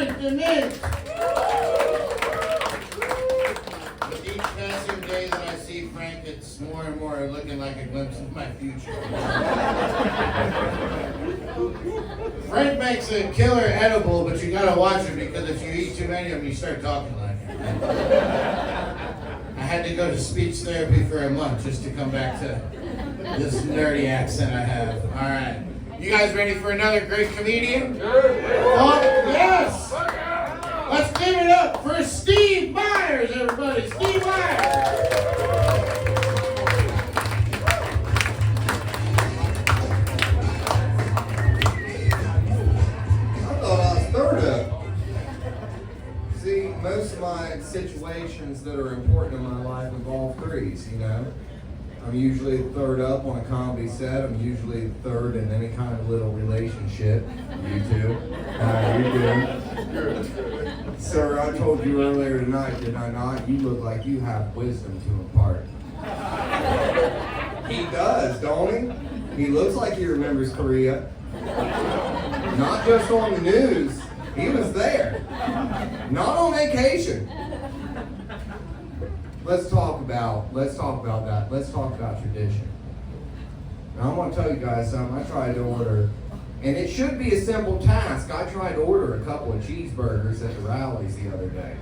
Frank Denise. With each passing day that I see Frank, it's more and more looking like a glimpse of my future. Frank makes a killer edible, but you gotta watch it because if you eat too many of them, you start talking like him. I had to go to speech therapy for a month just to come back to this nerdy accent I have. All right. You guys ready for another great comedian? Oh, yes! Let's give it up for Steve Myers, everybody. Steve Myers! Most of my situations that are important in my life involve threes, you know. I'm usually third up on a comedy set. I'm usually third in any kind of little relationship. You too. How you doing? Good. Sir, I told you earlier tonight, did I not? You look like you have wisdom to impart. He does, don't he? He looks like he remembers Korea. Not just on the news. He was there. Not on vacation. Let's talk about that. Let's talk about tradition. Now, I want to tell you guys something. I tried to order, and it should be a simple task. I tried to order a couple of cheeseburgers at the rallies the other day.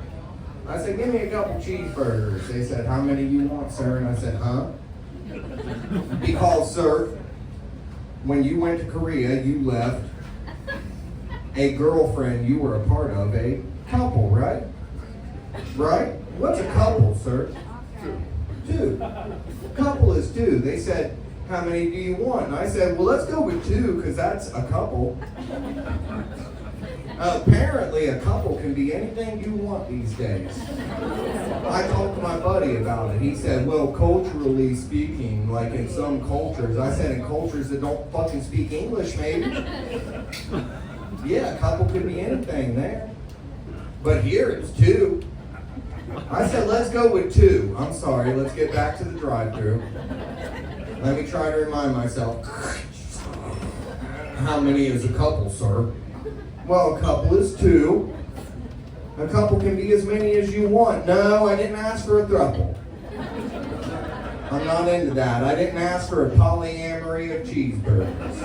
I said, give me a couple cheeseburgers. They said, how many do you want, sir? And I said, huh? Because, sir, when you went to Korea, you left a girlfriend you were a part of, a couple, right? Right? What's a couple, sir? Two. Couple is two. They said, how many do you want? And I said, well, let's go with two, because that's a couple. Apparently, a couple can be anything you want these days. I talked to my buddy about it. He said, well, culturally speaking, like in some cultures, I said in cultures that don't fucking speak English, maybe. Yeah, a couple could be anything there. But here it's two. I said, let's go with two. I'm sorry, let's get back to the drive-thru. Let me try to remind myself. How many is a couple, sir? Well, a couple is two. A couple can be as many as you want. No, I didn't ask for a throuple. I'm not into that. I didn't ask for a polyamory of cheeseburgers.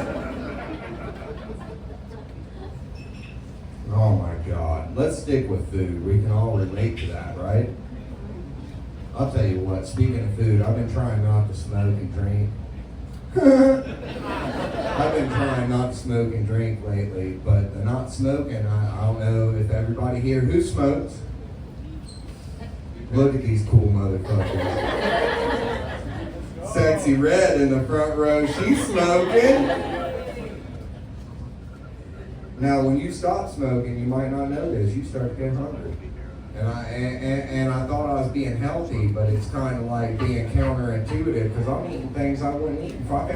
Oh my God. Let's stick with food. We can all relate to that, right? I'll tell you what, speaking of food, I've been trying not to smoke and drink. I've been trying not to smoke and drink lately, but the not smoking, I don't know if everybody here who smokes. Look at these cool motherfuckers. Sexy Red in the front row, she's smoking. Now, when you stop smoking, you might not know this, you start to get hungry. And I thought I was being healthy, but it's kind of like being counterintuitive because I'm eating things I wouldn't eat. If I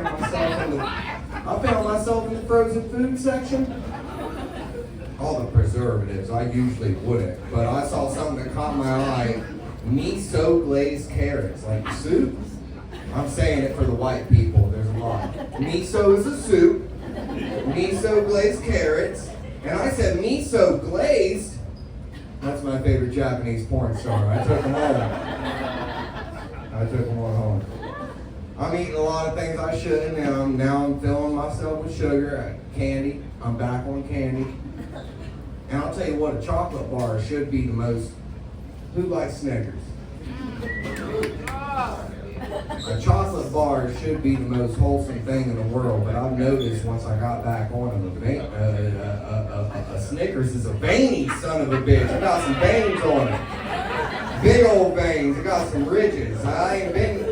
found myself in the frozen food section, all the preservatives, I usually wouldn't. But I saw something that caught my eye, miso glazed carrots, like soup. I'm saying it for the white people, there's a lot. Miso is a soup. Miso glazed carrots. And I said, miso glazed? That's my favorite Japanese porn star. I took them all home. I'm eating a lot of things I shouldn't. Now I'm filling myself with sugar, candy. I'm back on candy. And I'll tell you what, a chocolate bar should be the most... Who likes Snickers? A chocolate bar should be the most wholesome thing in the world, but I've noticed once I got back on them, a Snickers is a veiny son of a bitch. I got some veins on it. Big old veins. I got some ridges. I ain't been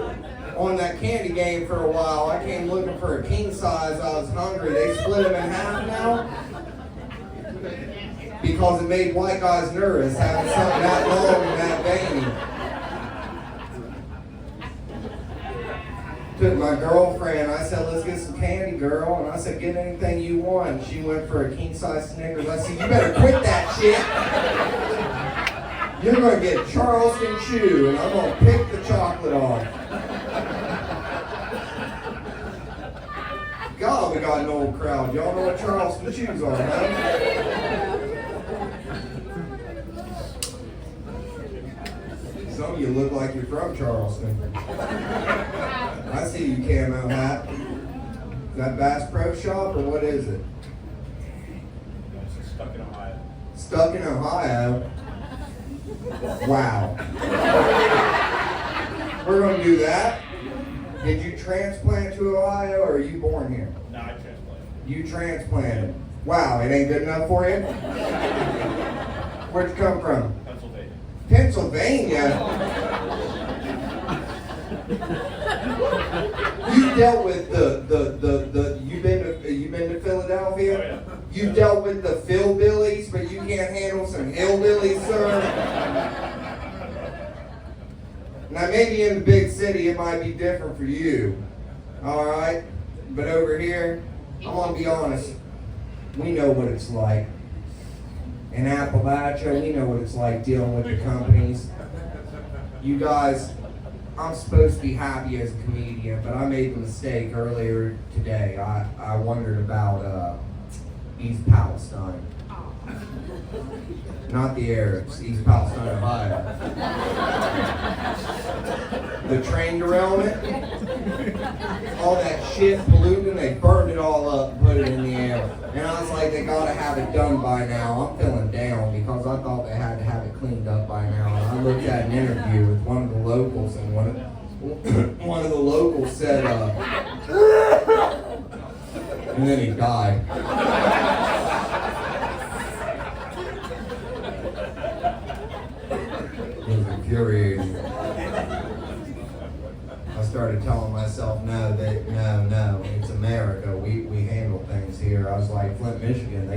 on that candy game for a while. I came looking for a king size. I was hungry. They split them in half now because it made white guys nervous having something that long and that veiny. Took my girlfriend, I said, let's get some candy, girl. And I said, get anything you want. She went for a king-size Snickers. I said, you better quit that shit. You're going to get Charleston Chew, and I'm going to pick the chocolate off. God, we got an old crowd. Y'all know what Charleston Chews are, huh? Some of you look like you're from Charleston. I see you camo hat. Is that Bass Pro Shop or what is it? Stuck in Ohio. Stuck in Ohio? Wow. We're going to do that. Did you transplant to Ohio or are you born here? No, I transplanted. You transplanted. Wow, it ain't good enough for you? Where'd you come from? Pennsylvania. Pennsylvania? You dealt with you've been to Philadelphia? Oh, yeah. You dealt with the Philbillies, but you can't handle some hillbillies, sir? Now maybe in the big city it might be different for you, alright? But over here, I want to be honest, we know what it's like. In Appalachia, we know what it's like dealing with the companies. You guys, I'm supposed to be happy as a comedian, but I made the mistake earlier today. I wondered about East Palestine. Not the Arabs, East Palestine, Ohio. The train derailment, all that shit polluting, they burned it all up and put it in the air. And I was like, they gotta have it done by now. I'm feeling down because I thought they had to have it cleaned up by now. And I looked at an interview with one of the locals, and one of the locals said, and then he died. It was infuriating. I started telling myself, no, it's America. We handle things here. I was like, Flint, Michigan,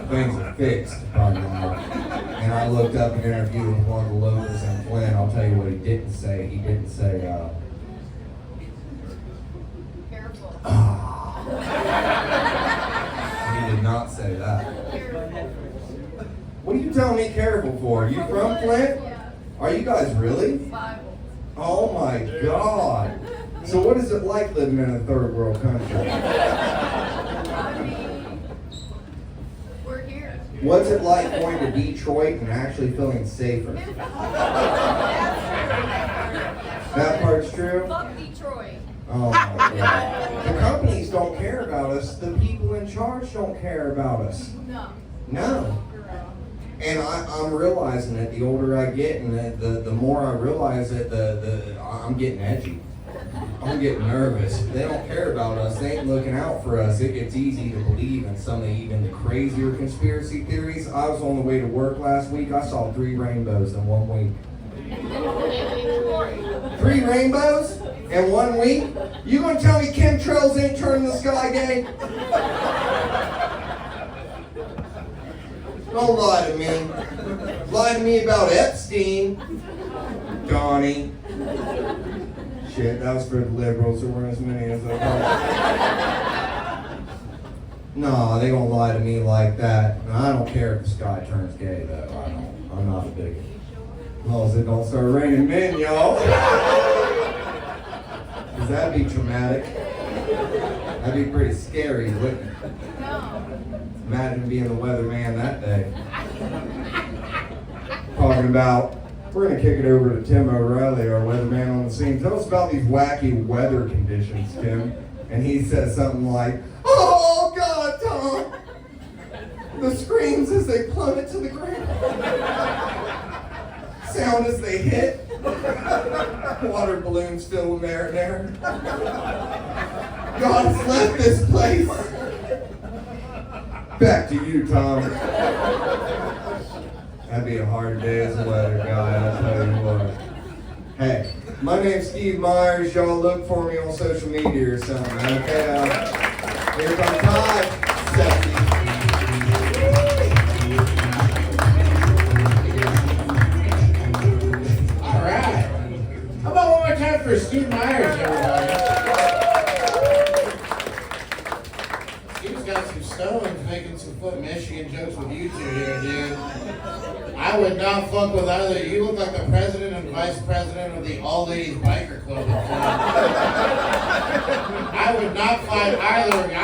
things are fixed by now. And I looked up an interview with one of the locals in Flint. I'll tell you what he didn't say. He didn't say, Careful. he did not say that. Careful. What are you telling me careful for? You from Flint? Yeah. Are you guys really? Bible. Oh my God. So what is it like living in a third world country? I mean, we're here. What's it like going to Detroit and actually feeling safer? That part's true? Fuck Detroit. Oh my God. The companies don't care about us. The people in charge don't care about us. No. No. And I'm realizing it the older I get, and the more I realize it, I'm getting edgy. I'm getting nervous. They don't care about us. They ain't looking out for us. It gets easy to believe in some of even the crazier conspiracy theories. I was on the way to work last week. I saw 3 rainbows in 1 week. 3 rainbows in 1 week? You gonna tell me chemtrails ain't turning the sky gay? Don't lie to me. Lie to me about Epstein. Donnie. Shit, that was for the liberals. There weren't as many as I thought. No, they don't lie to me like that. I don't care if the sky turns gay, though. I'm not a bigot. As long as it don't start raining men, y'all. Because that'd be traumatic. That'd be pretty scary, wouldn't it? No. Imagine being the weatherman that day. Talking about, we're going to kick it over to Tim O'Reilly, our weatherman on the scene. Tell us about these wacky weather conditions, Tim. And he says something like, oh, God, Tom. The screams as they plummet to the ground. Sound as they hit. Water balloons filled with marinara. God has left this place. Back to you, Tom. That'd be a hard day as a weather guy, I'll tell you what. Hey, my name's Steve Myers. Y'all look for me on social media or something, okay? Here comes Todd. Sexy. All right. How about one more time for Steve Myers, everybody? Steve's got some stones making some Foot Michigan jokes with you two here, dude. I would not fuck with either. You look like the president and vice president of the All Ladies Biker Club. I would not fight either of you.